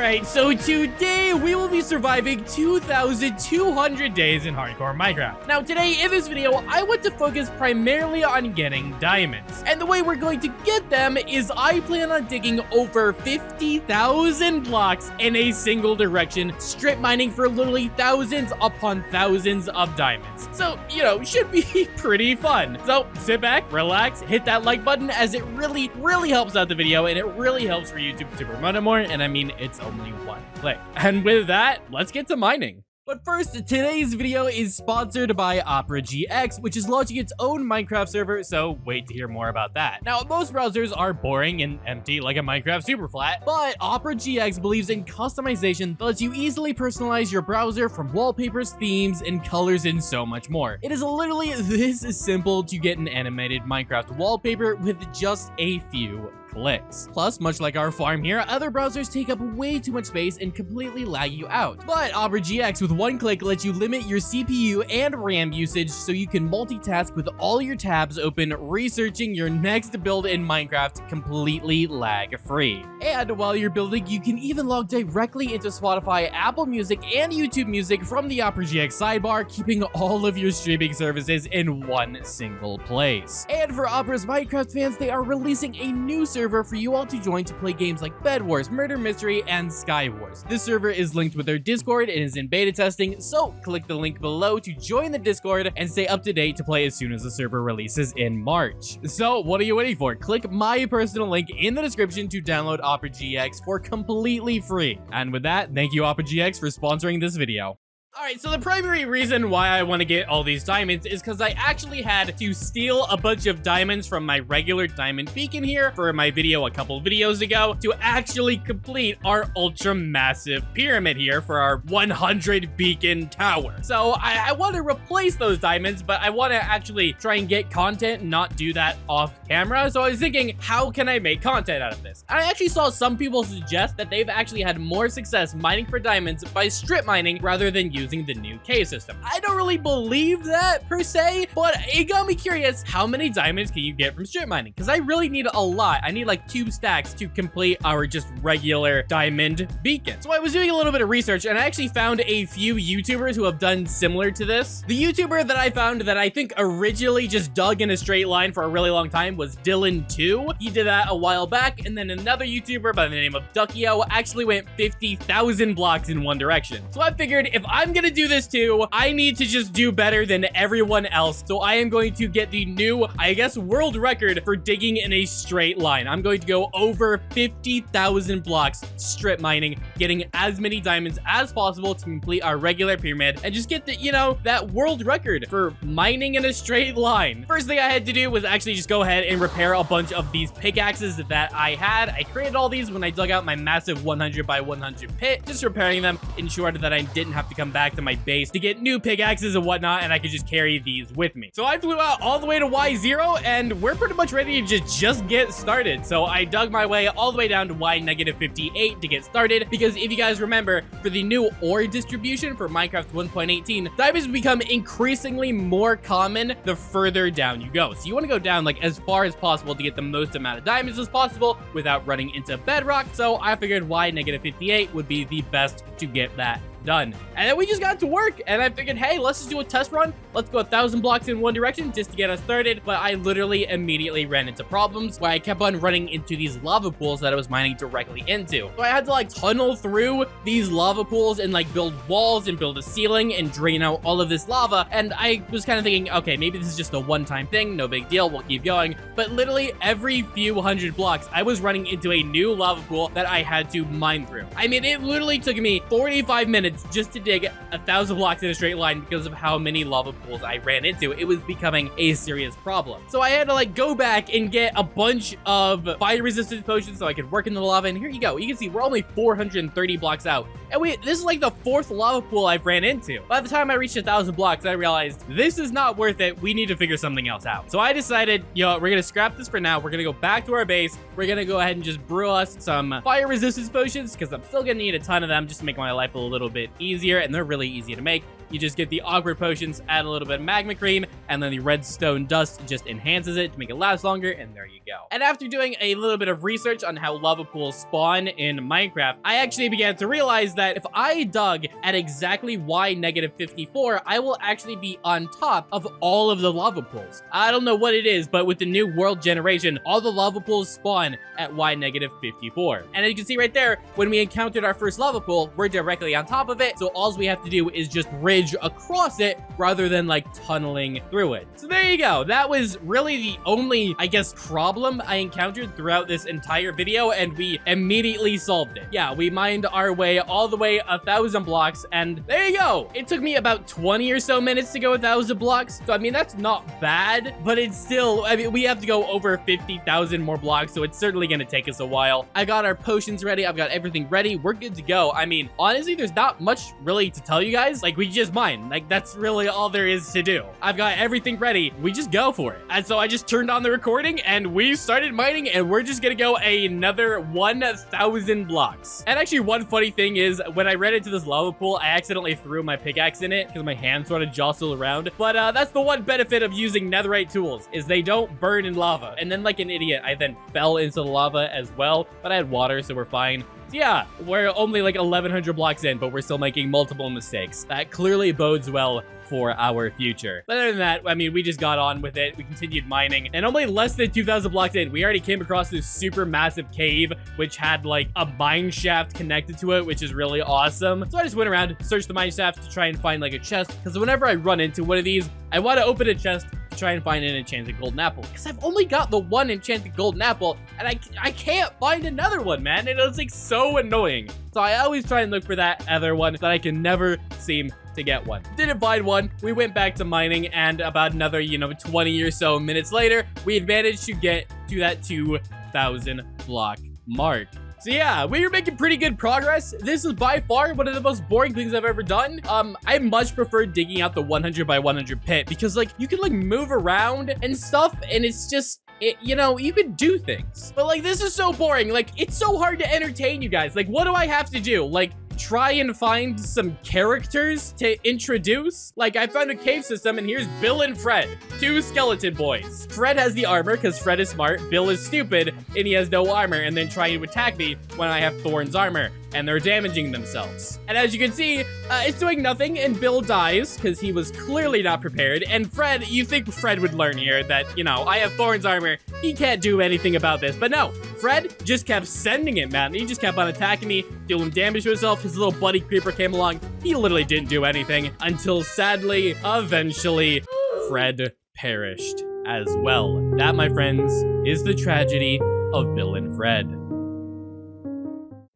Alright, so today we will be surviving 2,200 days in hardcore Minecraft. Now today in this video, I want to focus primarily on getting diamonds. And the way we're going to get them is I plan on digging over 50,000 blocks in a single direction, strip mining for literally thousands upon thousands of diamonds. So, you know, should be pretty fun. So sit back, relax, hit that like button as it really helps out the video and it really helps for YouTube to promote it more. And I mean, it's only one click. And with that, let's get to mining. But first, today's video is sponsored by Opera GX, which is launching its own Minecraft server, so wait to hear more about that. Now, most browsers are boring and empty like a Minecraft Superflat, but Opera GX believes in customization that lets you easily personalize your browser from wallpapers, themes, and colors, and so much more. It is literally this simple to get an animated Minecraft wallpaper with just a few clicks. Plus, much like our farm here, other browsers take up way too much space and completely lag you out. But Opera GX with one click lets you limit your CPU and RAM usage so you can multitask with all your tabs open, researching your next build in Minecraft completely lag-free. And while you're building, you can even log directly into Spotify, Apple Music, and YouTube Music from the Opera GX sidebar, keeping all of your streaming services in one single place. And for Opera's Minecraft fans, they are releasing a new server for you all to join to play games like Bed Wars, Murder Mystery, and Sky Wars. This server is linked with their Discord and is in beta testing, so click the link below to join the Discord and stay up to date to play as soon as the server releases in March. So what are you waiting for? Click my personal link in the description to download Opera GX for completely free. And with that, thank you Opera GX for sponsoring this video. Alright, so the primary reason why I want to get all these diamonds is because I actually had to steal a bunch of diamonds from my regular diamond beacon here for my video a couple videos ago to actually complete our ultra massive pyramid here for our 100 beacon tower. So I want to replace those diamonds, but I want to actually try and get content and not do that off camera. So I was thinking, how can I make content out of this? I actually saw some people suggest that they've actually had more success mining for diamonds by strip mining rather than using the new cave system. I don't really believe that per se, but it got me curious, how many diamonds can you get from strip mining? Because I really need a lot. I need like 2 stacks to complete our just regular diamond beacon. So I was doing a little bit of research and I actually found a few YouTubers who have done similar to this. The YouTuber that I found that I think originally just dug in a straight line for a really long time was Dylan2. He did that a while back, and then another YouTuber by the name of Duckio actually went 50,000 blocks in one direction. So I figured if I'm gonna do this too, I need to just do better than everyone else. So I am going to get the new, I guess, world record for digging in a straight line. I'm going to go over 50,000 blocks strip mining, getting as many diamonds as possible to complete our regular pyramid and just get the, you know, that world record for mining in a straight line. First thing I had to do was actually just go ahead and repair a bunch of these pickaxes that I had. I created all these when I dug out my massive 100 by 100 pit, just repairing them, ensured that I didn't have to come back to my base to get new pickaxes and whatnot, and I could just carry these with me. So I flew out all the way to Y0 and we're pretty much ready to just get started. So I dug my way all the way down to Y-58 to get started, because if you guys remember, for the new ore distribution for Minecraft 1.18, diamonds become increasingly more common the further down you go. So you want to go down like as far as possible to get the most amount of diamonds as possible without running into bedrock. So I figured Y-58 would be the best to get that done. And then we just got to work and I figured, hey, let's just do a test run. Let's go 1,000 blocks in one direction just to get us started. But I literally immediately ran into problems where I kept on running into these lava pools that I was mining directly into. So I had to like tunnel through these lava pools and like build walls and build a ceiling and drain out all of this lava. And I was kind of thinking, okay, maybe this is just a one-time thing, no big deal, we'll keep going. But literally every few hundred blocks, I was running into a new lava pool that I had to mine through. I mean, it literally took me 45 minutes just to dig 1,000 blocks in a straight line because of how many lava pools I ran into. It was becoming a serious problem. So I had to like go back and get a bunch of fire resistance potions so I could work in the lava. And here you go. You can see we're only 430 blocks out. And this is like the 4th lava pool I've ran into. By the time I reached 1,000 blocks, I realized this is not worth it. We need to figure something else out. So I decided, you know, we're going to scrap this for now. We're going to go back to our base. We're going to go ahead and just brew us some fire resistance potions because I'm still going to need a ton of them just to make my life a little bit easier. And they're really easy to make. You just get the awkward potions, add a little bit of magma cream, and then the redstone dust just enhances it to make it last longer, and there you go. And after doing a little bit of research on how lava pools spawn in Minecraft, I actually began to realize that if I dug at exactly y-54, I will actually be on top of all of the lava pools. I don't know what it is, but with the new world generation, all the lava pools spawn at y-54. And as you can see right there, when we encountered our first lava pool, we're directly on top of it, so all we have to do is just bridge across it rather than like tunneling through it. So there you go. That was really the only, I guess, problem I encountered throughout this entire video, and we immediately solved it. Yeah, we mined our way all the way 1,000 blocks, and there you go. It took me about 20 or so minutes to go 1,000 blocks, so I mean, that's not bad, but it's still, I mean, we have to go over 50,000 more blocks, so it's certainly gonna take us a while. I got our potions ready. I've got everything ready. We're good to go. I mean, honestly, there's not much really to tell you guys. Like, we just mine. Like, that's really all there is to do. I've got everything ready. We just go for it. And so I just turned on the recording and we started mining, and we're just gonna go another 1,000 blocks. And actually, one funny thing is when I ran into this lava pool, I accidentally threw my pickaxe in it because my hand sort of jostled around. But that's the one benefit of using netherite tools, is they don't burn in lava. And then like an idiot, I then fell into the lava as well, but I had water, so we're fine. So yeah, we're only like 1,100 blocks in, but we're still making multiple mistakes. That clearly bodes well for our future. But other than that, I mean, we just got on with it. We continued mining, and only less than 2,000 blocks in, we already came across this super massive cave, which had like a mine shaft connected to it, which is really awesome. So I just went around, searched the mine shaft to try and find like a chest, because whenever I run into one of these, I want to open a chest to try and find an enchanted golden apple, because I've only got the one enchanted golden apple, and I can't find another one, man. And it's like so annoying. So I always try and look for that other one, but I can never seem to get one. Didn't find one. We went back to mining, and about another, 20 or so minutes later, we had managed to get to that 2,000 block mark. So yeah, we were making pretty good progress. This is by far one of the most boring things I've ever done. I much prefer digging out the 100 by 100 pit, because like you can like move around and stuff, and it's just, you could do things. But like, this is so boring. Like, it's so hard to entertain you guys. Like, what do I have to do? Like, try and find some characters to introduce? Like, I found a cave system, and here's Bill and Fred, two skeleton boys. Fred has the armor because Fred is smart. Bill is stupid and he has no armor, and then trying to attack me when I have Thorn's armor, and they're damaging themselves. And as you can see, it's doing nothing, and Bill dies because he was clearly not prepared. And Fred, you think Fred would learn here that, I have Thorn's armor. He can't do anything about this. But no, Fred just kept sending it, man. He just kept on attacking me, dealing damage to himself. His little buddy creeper came along. He literally didn't do anything until sadly, eventually, Fred perished as well. That, my friends, is the tragedy of Bill and Fred.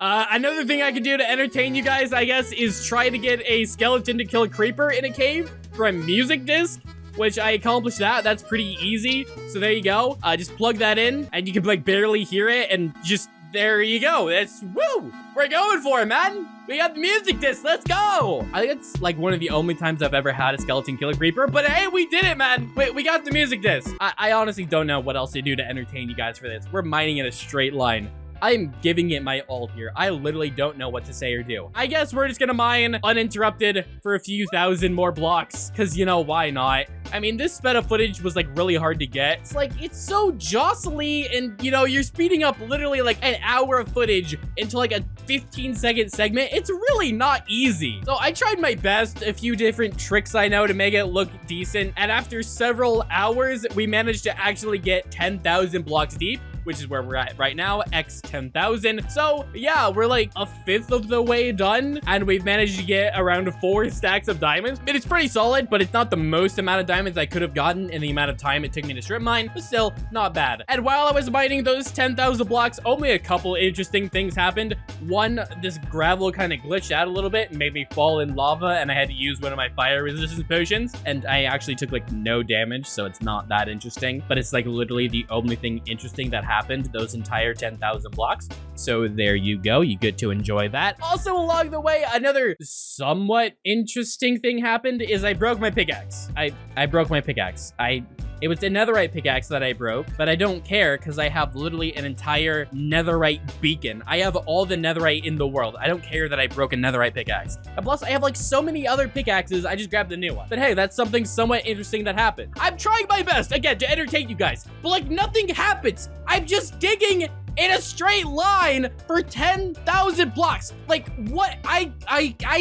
Another thing I can do to entertain you guys, I guess, is try to get a skeleton to kill a creeper in a cave for a music disc, which I accomplished that. That's pretty easy. So there you go. Just plug that in, and you can like barely hear it, and just there you go. That's woo. We're going for it, man. We got the music disc. Let's go. I think it's like one of the only times I've ever had a skeleton kill a creeper, but hey, we did it, man. We got the music disc. I honestly don't know what else to do to entertain you guys for this. We're mining in a straight line. I'm giving it my all here. I literally don't know what to say or do. I guess we're just gonna mine uninterrupted for a few thousand more blocks, because, why not? I mean, this sped up footage was like really hard to get. It's like, it's so jostly, and you're speeding up literally like an hour of footage into like a 15-second segment. It's really not easy. So I tried my best, a few different tricks I know to make it look decent, and after several hours, we managed to actually get 10,000 blocks deep, which is where we're at right now, x 10,000. So yeah, we're like a fifth of the way done, and we've managed to get around 4 stacks of diamonds. It's pretty solid, but it's not the most amount of diamonds I could have gotten in the amount of time it took me to strip mine, but still not bad. And while I was mining those 10,000 blocks, only a couple interesting things happened. One, this gravel kind of glitched out a little bit and made me fall in lava, and I had to use one of my fire resistance potions, and I actually took like no damage, so it's not that interesting, but it's like literally the only thing interesting that happened those entire 10,000 blocks. So there you go. You get to enjoy that. Also along the way, another somewhat interesting thing happened is I broke my pickaxe. I broke my pickaxe. I It was a netherite pickaxe that I broke, but I don't care because I have literally an entire netherite beacon. I have all the netherite in the world. I don't care that I broke a netherite pickaxe. And plus, I have like so many other pickaxes, I just grabbed a new one. But hey, that's something somewhat interesting that happened. I'm trying my best, again, to entertain you guys, but like nothing happens. I'm just digging in a straight line for 10,000 blocks. Like, what? I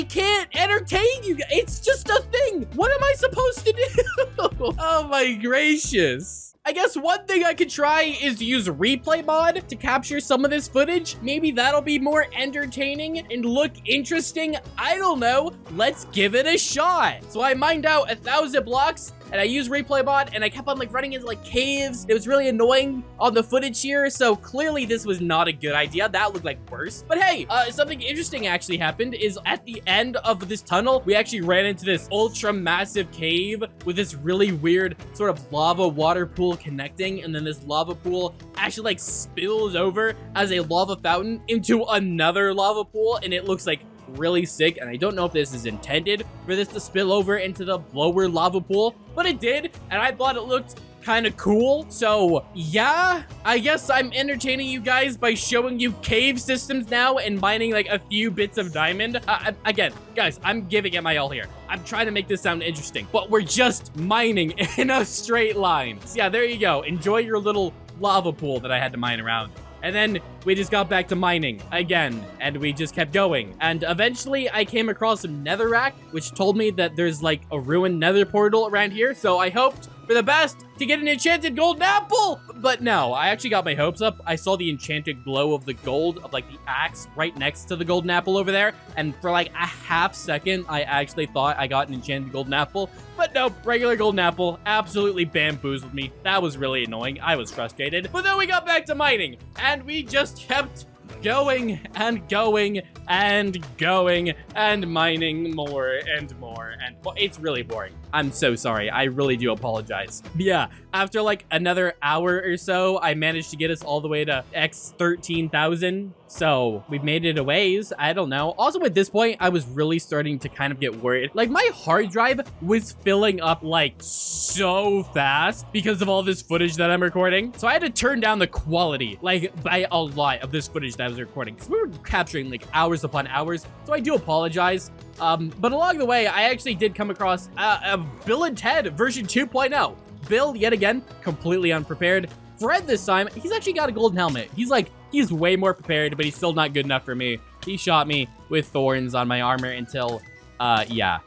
can't entertain you guys. It's just a thing. What am I supposed to do? Oh my gracious. I guess one thing I could try is to use replay mod to capture some of this footage. Maybe that'll be more entertaining and look interesting. I don't know. Let's give it a shot. So I mined out 1,000 blocks and I used replay mod and I kept on like running into like caves. It was really annoying on the footage here. So clearly this was not a good idea. That looked like worse. But hey, something interesting actually happened is at the end of this tunnel, we actually ran into this ultra massive cave with this really weird sort of lava water pool connecting, and then this lava pool actually like spills over as a lava fountain into another lava pool, and it looks like really sick. And I don't know if this is intended for this to spill over into the lower lava pool, but it did, and I thought it looked kind of cool. So yeah, I guess I'm entertaining you guys by showing you cave systems now and mining like a few bits of diamond. Again, guys, I'm giving it my all here. I'm trying to make this sound interesting, but we're just mining in a straight line. So yeah, there you go. Enjoy your little lava pool that I had to mine around. And then we just got back to mining again, and we just kept going. And eventually I came across some netherrack, which told me that there's like a ruined nether portal around here. So I hoped for the best to get an enchanted golden apple. But no, I actually got my hopes up. I saw the enchanted glow of the gold of like the axe right next to the golden apple over there. And for like a half second, I actually thought I got an enchanted golden apple. But nope, regular golden apple absolutely bamboozled me. That was really annoying. I was frustrated. But then we got back to mining, and we just kept going and going and going and mining more and more, and well, it's really boring. I'm so sorry. I really do apologize. But yeah, after like another hour or so, I managed to get us all the way to X 13,000. So we've made it a ways. I don't know. Also, at this point, I was really starting to kind of get worried. Like my hard drive was filling up like so fast because of all this footage that I'm recording. So I had to turn down the quality like by a lot of this footage that I was recording, because we were capturing like hours upon hours. So I do apologize. But along the way, I actually did come across a Bill and Ted version 2.0. Bill, yet again, completely unprepared. Fred this time, he's actually got a golden helmet. He's way more prepared, but he's still not good enough for me. He shot me with thorns on my armor until, yeah.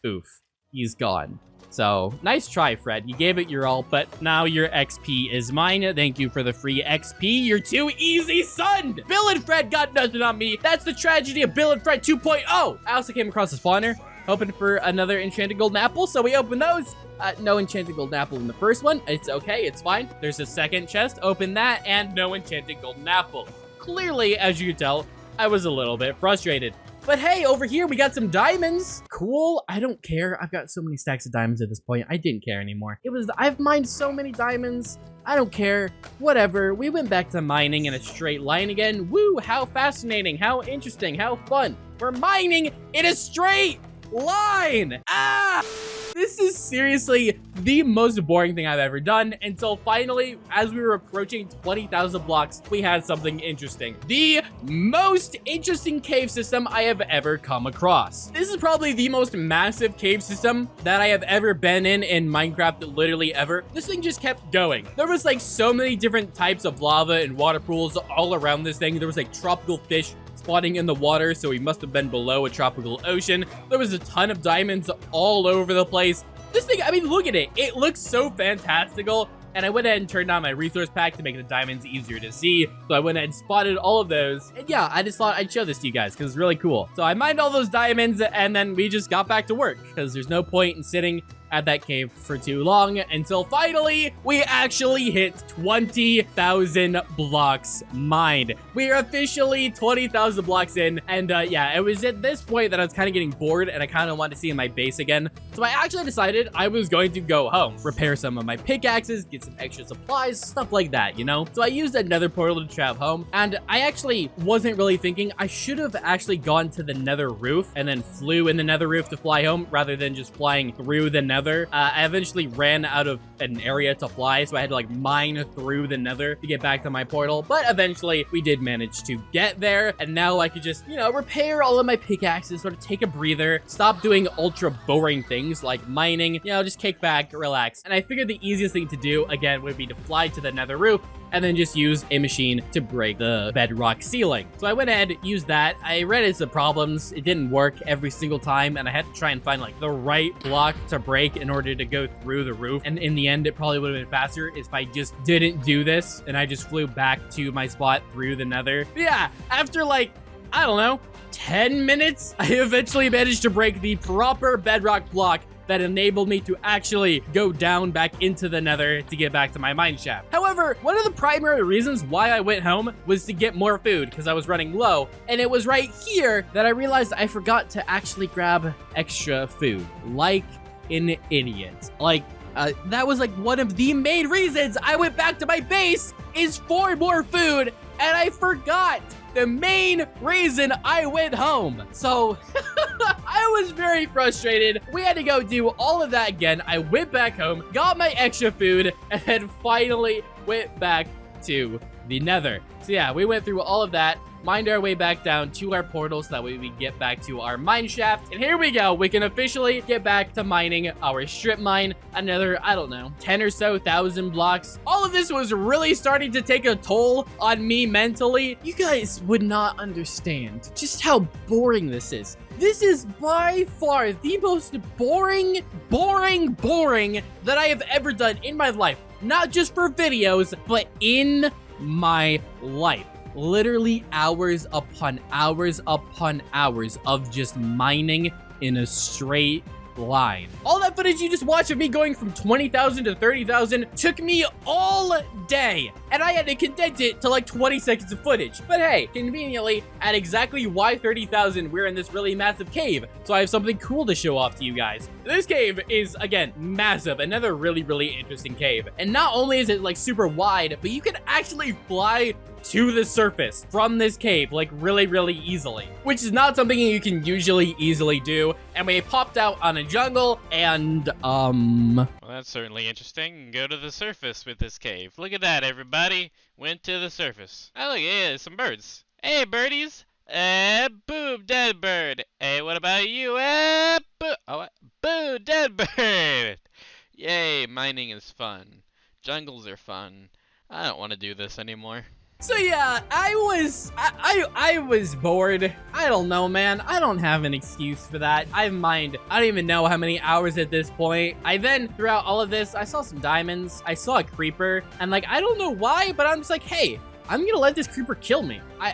Oof, he's gone. So, nice try, Fred. You gave it your all, but now your XP is mine. Thank you for the free XP. You're too easy, son! Bill and Fred got nothing on me. That's the tragedy of Bill and Fred 2.0. I also came across a spawner, hoping for another enchanted golden apple, so we opened those. No enchanted golden apple in the first one. It's okay, it's fine. There's a second chest, open that, and no enchanted golden apple. Clearly, as you can tell, I was a little bit frustrated. But hey, over here, we got some diamonds. Cool. I don't care. I've got so many stacks of diamonds at this point. I didn't care anymore. I've mined so many diamonds. I don't care. Whatever. We went back to mining in a straight line again. Woo, how fascinating. How interesting. How fun. We're mining in a straight line. Ah! This is seriously the most boring thing I've ever done until finally, as we were approaching 20,000 blocks, we had something interesting. The most interesting cave system I have ever come across. This is probably the most massive cave system that I have ever been in Minecraft, literally ever. This thing just kept going. There was like so many different types of lava and water pools all around this thing. There was like tropical fish spawning in the water, so we must have been below a tropical ocean. There was a ton of diamonds all over the place. This thing, I mean, look at it. It looks so fantastical. And I went ahead and turned on my resource pack to make the diamonds easier to see. So I went ahead and spotted all of those. And yeah, I just thought I'd show this to you guys because it's really cool. So I mined all those diamonds and then we just got back to work because there's no point in sitting at that cave for too long until finally we actually hit 20,000 blocks mined. We are officially 20,000 blocks in, and yeah, it was at this point that I was kind of getting bored and I kind of wanted to see my base again. So I actually decided I was going to go home, repair some of my pickaxes, get some extra supplies, stuff like that, you know? So I used another portal to travel home, and I actually wasn't really thinking I should have actually gone to the nether roof and then flew in the nether roof to fly home rather than just flying through the nether. I eventually ran out of an area to fly, so I had to like mine through the nether to get back to my portal, but eventually we did manage to get there, and now I could just, you know, repair all of my pickaxes, sort of take a breather, stop doing ultra boring things like mining, you know, just kick back, relax. And I figured the easiest thing to do, again, would be to fly to the nether roof and then just use a machine to break the bedrock ceiling. So I went ahead, used that. I ran into some problems. It didn't work every single time, and I had to try and find like the right block to break in order to go through the roof. And in the end, it probably would have been faster if I just didn't do this and I just flew back to my spot through the nether. But yeah, after like, I don't know, 10 minutes, I eventually managed to break the proper bedrock block that enabled me to actually go down back into the nether to get back to my mine shaft. However, one of the primary reasons why I went home was to get more food because I was running low, and it was right here that I realized I forgot to actually grab extra food, like an idiot. Like, that was like one of the main reasons I went back to my base is for more food, and I forgot the main reason I went home. So I was very frustrated. We had to go do all of that again. I went back home, got my extra food, and then finally went back to the nether. So yeah, we went through all of that, mined our way back down to our portal so that way we get back to our mine shaft. And here we go. We can officially get back to mining our strip mine. Another, I don't know, 10 or so thousand blocks. All of this was really starting to take a toll on me mentally. You guys would not understand just how boring this is. This is by far the most boring that I have ever done in my life. Not just for videos, but in my life. Literally hours upon hours upon hours of just mining in a straight line. All that footage you just watched of me going from 20,000 to 30,000 took me all day, and I had to condense it to like 20 seconds of footage. But hey, conveniently, at exactly why 30,000, we're in this really massive cave, so I have something cool to show off to you guys. This cave is, again, massive. Another really interesting cave. And not only is it like super wide, but you can actually fly to the surface from this cave like really easily, which is not something you can usually easily do. And we popped out on a jungle, and well, that's certainly interesting. Go to the surface with this cave. Look at that, everybody. Went to the surface. Oh, look, yeah, some birds. Hey, birdies. Boom, dead bird. Hey, what about you? Boo. Oh, boo, dead bird. Yay, mining is fun. Jungles are fun. I don't want to do this anymore. So yeah, I was bored. I don't know, man. I don't have an excuse for that. I don't even know how many hours at this point. I then, throughout all of this, I saw some diamonds. I saw a creeper, and like, I don't know why, but I'm just like, hey, I'm gonna let this creeper kill me. I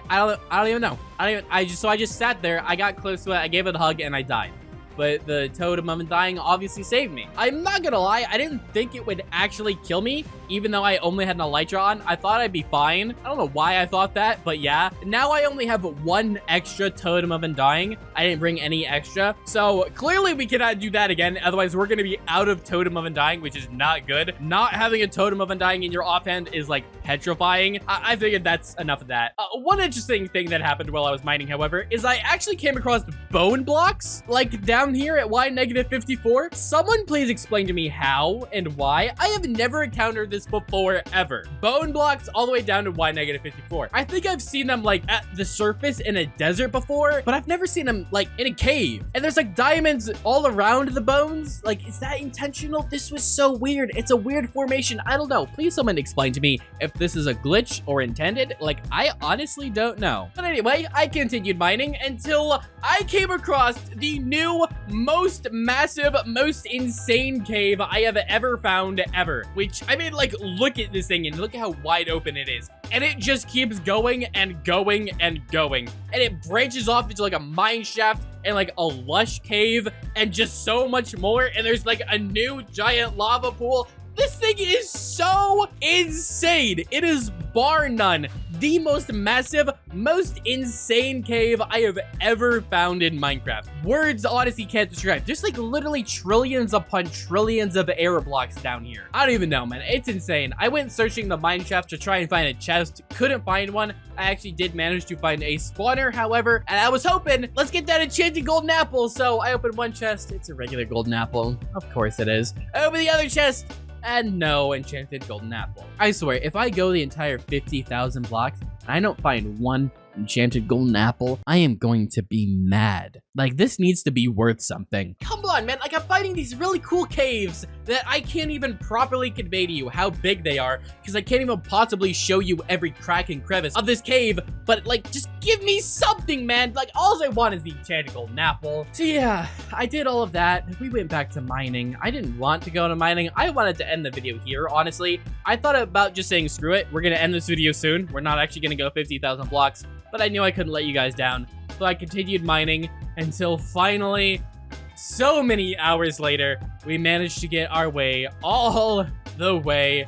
don't even know. I just sat there. I got close to it. I gave it a hug, and I died. But the totem of undying obviously saved me. I'm not gonna lie, I didn't think it would actually kill me, even though I only had an elytra on. I thought I'd be fine. I don't know why I thought that, but yeah. Now I only have one extra totem of undying. I didn't bring any extra, so clearly we cannot do that again. Otherwise, we're gonna be out of totem of undying, which is not good. Not having a totem of undying in your offhand is like petrifying. I figured that's enough of that. One interesting thing that happened while I was mining, however, is I actually came across bone blocks, like down here at Y-54. Someone please explain to me how and why. I have never encountered this before, ever. Bone blocks all the way down to Y-54. I think I've seen them like at the surface in a desert before, but I've never seen them like in a cave. And there's like diamonds all around the bones. Like, is that intentional? This was so weird. It's a weird formation. I don't know. Please someone explain to me if this is a glitch or intended. Like, I honestly don't know. But anyway, I continued mining until I came across the new most massive, most insane cave I have ever found ever. Which, I mean, like, look at this thing and look at how wide open it is. And it just keeps going and going and going. And it branches off into like a mine shaft and like a lush cave and just so much more. And there's like a new giant lava pool. This thing is so insane. It is bar none the most massive, most insane cave I have ever found in Minecraft. Words honestly can't describe. There's like literally trillions upon trillions of air blocks down here. I don't even know, man. It's insane. I went searching the mine shaft to try and find a chest. Couldn't find one. I actually did manage to find a spawner, however, and I was hoping, let's get that enchanted golden apple. So I opened one chest. It's a regular golden apple. Of course it is. I opened the other chest. And no enchanted golden apple. I swear, if I go the entire 50,000 blocks and I don't find one enchanted golden apple, I am going to be mad. Like, this needs to be worth something. Come on, man. Like, I'm finding these really cool caves that I can't even properly convey to you how big they are, because I can't even possibly show you every crack and crevice of this cave. But, like, just give me something, man. Like, all I want is the enchanted golden apple. So, yeah, I did all of that. We went back to mining. I didn't want to go to mining. I wanted to end the video here, honestly. I thought about just saying, screw it. We're going to end this video soon. We're not actually going to go 50,000 blocks. But I knew I couldn't let you guys down, so I continued mining until finally, so many hours later, we managed to get our way all the way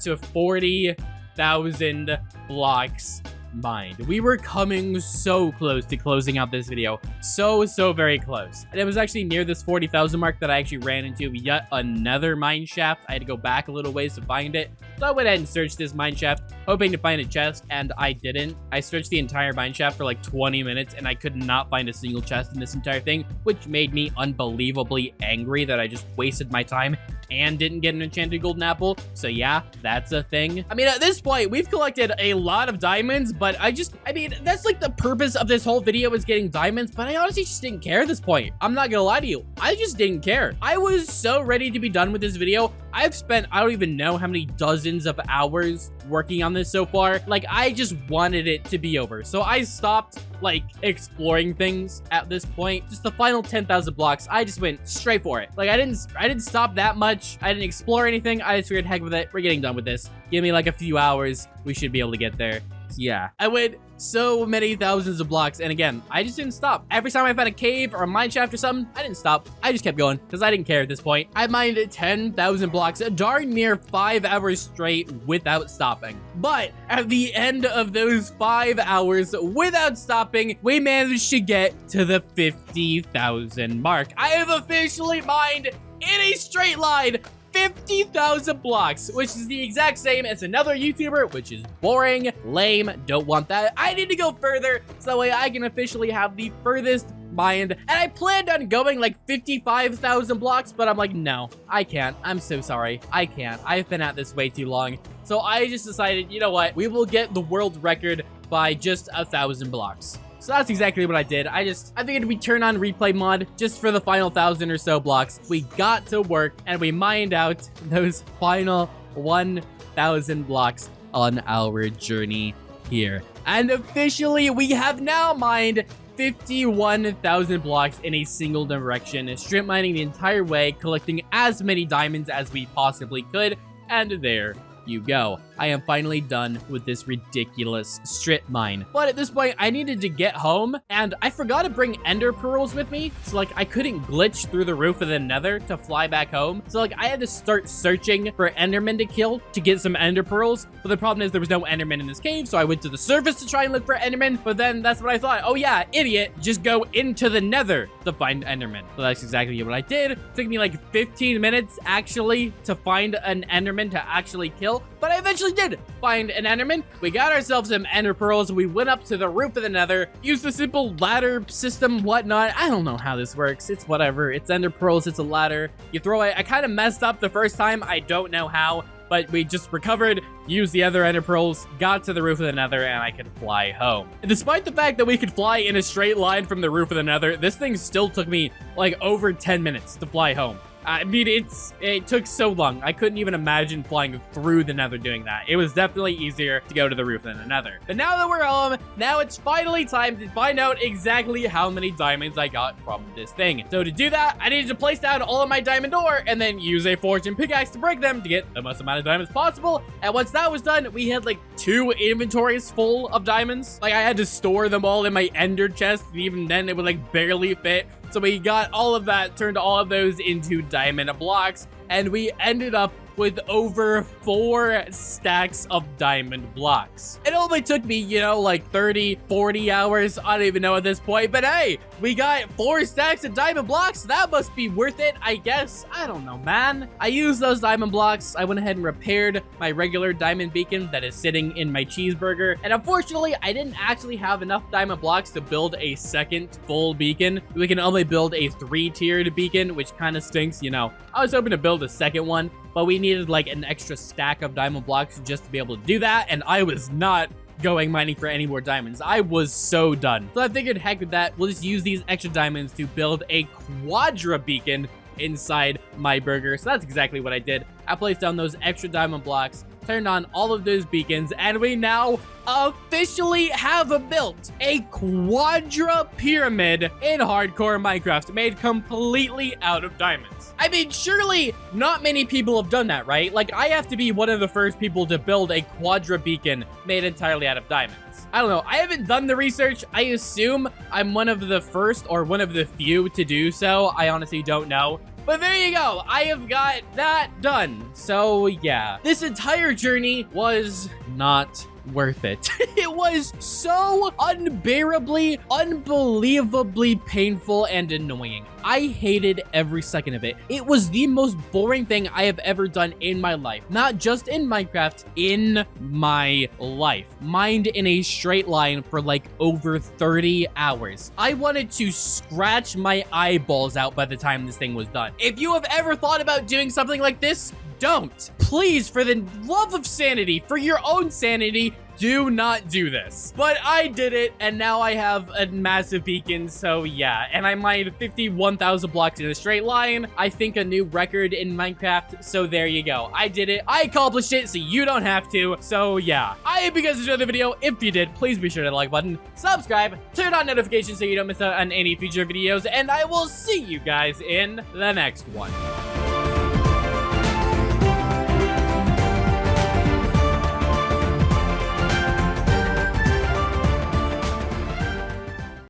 to 40,000 blocks mined. We were coming so close to closing out this video. So very close. And it was actually near this 40,000 mark that I actually ran into yet another mine shaft. I had to go back a little ways to find it. So I went ahead and searched this mine shaft, hoping to find a chest, and I didn't. I searched the entire mine shaft for like 20 minutes, and I could not find a single chest in this entire thing, which made me unbelievably angry that I just wasted my time and didn't get an enchanted golden apple. So yeah, that's a thing. I mean, at this point, we've collected a lot of diamonds, but I mean, that's like the purpose of this whole video is getting diamonds, but I honestly just didn't care at this point. I'm not gonna lie to you. I just didn't care. I was so ready to be done with this video. I've spent, I don't even know how many dozens of hours working on this so far. Like, I just wanted it to be over. So I stopped, like, exploring things at this point. Just the final 10,000 blocks, I just went straight for it. Like, I didn't stop that much. I didn't explore anything. I just figured, heck with it. We're getting done with this. Give me, like, a few hours. We should be able to get there. Yeah, I went so many thousands of blocks, and again, I just didn't stop. Every time I found a cave or a mine shaft or something, I didn't stop. I just kept going because I didn't care at this point. I mined 10,000 blocks, darn near 5 hours straight without stopping. But at the end of those 5 hours without stopping, we managed to get to the 50,000 mark. I have officially mined in a straight line 50,000 blocks, which is the exact same as another YouTuber, which is boring, lame, don't want that. I need to go further so that way I can officially have the furthest mined. And I planned on going like 55,000 blocks, but I'm like, no, I can't. I'm so sorry. I can't. I've been at this way too long. So I just decided, you know what? We will get the world record by just 1,000 blocks. So that's exactly what I did. I figured we turn on replay mod just for the final 1,000 or so blocks. We got to work and we mined out those final 1,000 blocks on our journey here. And officially, we have now mined 51,000 blocks in a single direction, strip mining the entire way, collecting as many diamonds as we possibly could. And there you go. I am finally done with this ridiculous strip mine. But at this point, I needed to get home, and I forgot to bring ender pearls with me. So, like, I couldn't glitch through the roof of the nether to fly back home. So, like, I had to start searching for endermen to kill to get some ender pearls. But the problem is there was no enderman in this cave, so I went to the surface to try and look for endermen. But then that's what I thought. Oh, yeah, idiot. Just go into the nether to find enderman. So that's exactly what I did. It took me, like, 15 minutes, actually, to find an enderman to actually kill. But I eventually did find an enderman. We got ourselves some ender pearls. We went up to the roof of the nether, used a simple ladder system, whatnot. I don't know how this works. It's whatever. It's ender pearls. It's a ladder. You throw it. I kind of messed up the first time. I don't know how, but we just recovered, used the other ender pearls, got to the roof of the nether, and I could fly home. And despite the fact that we could fly in a straight line from the roof of the nether, this thing still took me like over 10 minutes to fly home. I mean, it took so long. I couldn't even imagine flying through the nether doing that. It was definitely easier to go to the roof than the nether. But now that we're home, now it's finally time to find out exactly how many diamonds I got from this thing. So to do that, I needed to place down all of my diamond ore and then use a fortune pickaxe to break them to get the most amount of diamonds possible. And once that was done, we had like 2 inventories full of diamonds. Like I had to store them all in my ender chest, and even then it would like barely fit. So we got all of that, turned all of those into diamond blocks, and we ended up with over 4 stacks of diamond blocks. It only took me, you know, like 30, 40 hours. I don't even know at this point, but hey, we got 4 stacks of diamond blocks. That must be worth it, I guess. I don't know, man. I used those diamond blocks. I went ahead and repaired my regular diamond beacon that is sitting in my cheeseburger. And unfortunately, I didn't actually have enough diamond blocks to build a second full beacon. We can only build a 3-tiered beacon, which kind of stinks, you know. I was hoping to build a second one, but we needed like an extra stack of diamond blocks just to be able to do that, and I was not going mining for any more diamonds. I was so done. So I figured, heck with that, we'll just use these extra diamonds to build a quadra beacon inside my burger. So that's exactly what I did. I placed down those extra diamond blocks, turned on all of those beacons, and we now officially have built a quadra pyramid in hardcore Minecraft, made completely out of diamonds. I mean, surely not many people have done that, right? Like, I have to be one of the first people to build a quadra beacon made entirely out of diamonds. I don't know. I haven't done the research. I assume I'm one of the first or one of the few to do so. I honestly don't know. But there you go. I have got that done. So yeah, this entire journey was not worth it. It was so unbearably, unbelievably painful and annoying. I hated every second of it. It was the most boring thing I have ever done in my life. Not just in Minecraft, in my life. Mined in a straight line for like over 30 hours. I wanted to scratch my eyeballs out by the time this thing was done. If you have ever thought about doing something like this, don't. Please, for the love of sanity, for your own sanity, do not do this. But I did it, and now I have a massive beacon, so yeah. And I mined 51,000 blocks in a straight line. I think a new record in Minecraft, so there you go. I did it. I accomplished it, so you don't have to. So yeah. I hope you guys enjoyed the video. If you did, please be sure to like button, subscribe, turn on notifications so you don't miss out on any future videos, and I will see you guys in the next one.